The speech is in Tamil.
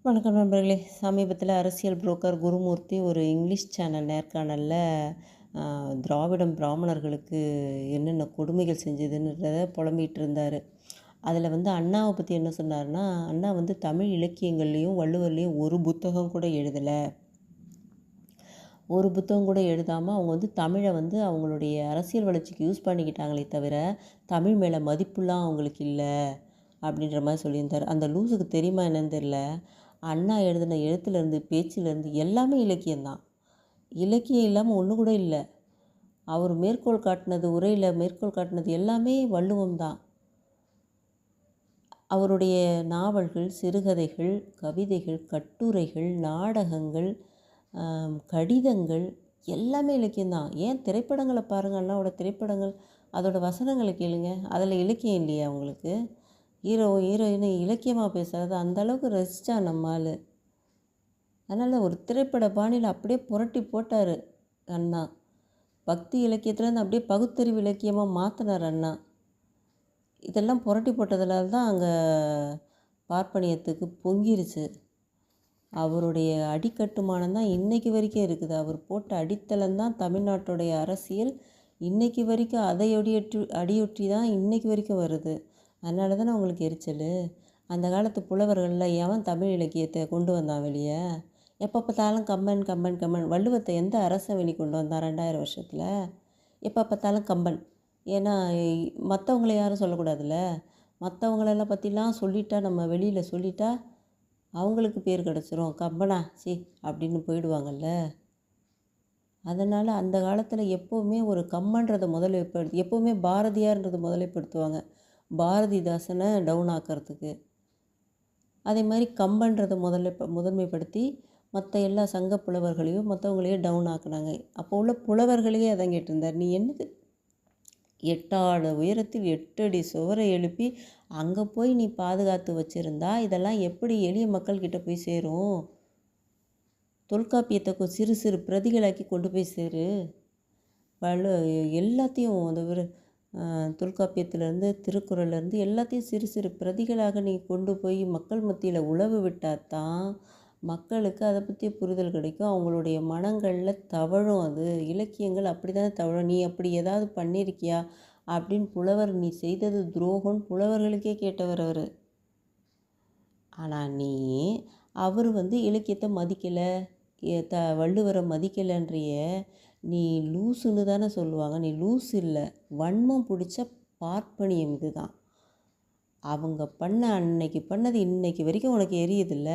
வணக்கம் நண்பர்களே. சமீபத்தில் அரசியல் புரோக்கர் குருமூர்த்தி ஒரு இங்கிலீஷ் சேனல் நேர்காணலில் திராவிடம் பிராமணர்களுக்கு என்னென்ன கொடுமைகள் செஞ்சதுன்றத புலம்பிகிட்டு இருந்தார். அதில் அண்ணாவை பற்றி என்ன சொன்னார்னா, அண்ணா தமிழ் இலக்கியங்கள்லேயும் வள்ளுவர்லேயும் ஒரு புத்தகம் கூட எழுதலை. ஒரு புத்தகம் கூட எழுதாமல் அவங்க தமிழை அவங்களுடைய அரசியல் வளர்ச்சிக்கு யூஸ் பண்ணிக்கிட்டாங்களே தவிர தமிழ் மேலே மதிப்புலாம் அவங்களுக்கு இல்லை அப்படின்ற மாதிரி சொல்லியிருந்தார். அந்த லூஸுக்கு தெரியுமா என்னன்னு தெரில. அண்ணா எழுதின எழுத்துலேருந்து பேச்சிலேருந்து எல்லாமே இலக்கியம்தான். இலக்கியம் இல்லாமல் ஒன்று கூட இல்லை. அவர் மேற்கோள் காட்டினது உரையில் மேற்கோள் காட்டினது எல்லாமே வள்ளுவம் தான். அவருடைய நாவல்கள், சிறுகதைகள், கவிதைகள், கட்டுரைகள், நாடகங்கள், கடிதங்கள் எல்லாமே இலக்கியம்தான். ஏன் திரைப்படங்களை பாருங்கள், அண்ணாவோட திரைப்படங்கள், அதோட வசனங்களை கேளுங்க. அதில் இலக்கியம் இல்லையா அவங்களுக்கு? ஹீரோயின் இலக்கியமாக பேசுகிறது அந்தளவுக்கு ரசித்தா நம்மால். அதனால் ஒரு திரைப்பட பாணியில் அப்படியே புரட்டி போட்டார் அண்ணா. பக்தி இலக்கியத்துலேருந்து அப்படியே பகுத்தறிவு இலக்கியமாக மாற்றினார் அண்ணா. இதெல்லாம் புரட்டி போட்டதுனால தான் அங்கே பார்ப்பனியத்துக்கு பொங்கிருச்சு. அவருடைய அடிக்கட்டுமானம் தான் இன்றைக்கி வரைக்கும் இருக்குது. அவர் போட்ட அடித்தளம் தான் தமிழ்நாட்டுடைய அரசியல் இன்றைக்கி வரைக்கும் அதை அடியொற்றி தான் இன்றைக்கி வரைக்கும் வருது. அதனால தானே அவங்களுக்கு எரிச்சல். அந்த காலத்து புலவர்களில் எவன் தமிழ் இலக்கியத்தை கொண்டு வந்தான் வெளியே? எப்போ பார்த்தாலும் கம்பன் கம்பன் கம்பன். வள்ளுவத்தை எந்த அரசன் வெளி கொண்டு வந்தான் 2000 வருஷத்தில்? எப்போ பார்த்தாலும் கம்பன். ஏன்னா மற்றவங்கள யாரும் சொல்லக்கூடாதுல்ல. மற்றவங்களெல்லாம் பற்றிலாம் சொல்லிட்டா, நம்ம வெளியில் சொல்லிட்டா அவங்களுக்கு பேர் கிடச்சிரும். கம்பனா சி அப்படின்னு போயிடுவாங்கல்ல. அதனால் அந்த காலத்தில் எப்போவுமே ஒரு கம்மன்றதை எப்போவுமே பாரதியார்ன்றதை முதலைப்படுத்துவாங்க, பாரதிதாசனை டவுன் ஆக்கிறதுக்கு. அதே மாதிரி கம்பன்றதை முதன்மைப்படுத்தி மற்ற எல்லா சங்க புலவர்களையும் மற்றவங்களையும் டவுன் ஆக்குனாங்க. அப்போ உள்ள புலவர்களையே அதான் கேட்டிருந்தார், நீ என்னது 8 ஆடு உயரத்தில் 8 அடி சுவரை எழுப்பி அங்கே போய் நீ பாதுகாத்து வச்சுருந்தா இதெல்லாம் எப்படி எளிய மக்கள்கிட்ட போய் சேரும்? தொல்காப்பியத்தை சிறு சிறு பிரதிகளாக்கி கொண்டு போய் சேரு. எல்லாத்தையும் அந்த தொல்காப்பியத்திலேருந்து திருக்குறள்லேருந்து எல்லாத்தையும் சிறு சிறு பிரதிகளாக நீ கொண்டு போய் மக்கள் மத்தியில் உழவு விட்டால் தான் மக்களுக்கு அதை பற்றி புரிதல் கிடைக்கும். அவங்களுடைய மனங்களில் தவழும். அது இலக்கியங்கள் அப்படி தானே தவழும். நீ அப்படி ஏதாவது பண்ணியிருக்கியா அப்படின்னு புலவர், நீ செய்தது துரோகம் புலவர்களுக்கே கேட்டவர் அவர். ஆனால் அவர் இலக்கியத்தை மதிக்கலை, வள்ளுவரை மதிக்கலைன்றிய நீ லூசுன்னு தானே சொல்லுவாங்க. நீ லூஸ் இல்லை, வன்மம் பிடிச்ச பார்ப்பனியம் இதுதான். அவங்க அன்னைக்கு பண்ணது இன்னைக்கு வரைக்கும் உனக்கு எரியுதில்ல.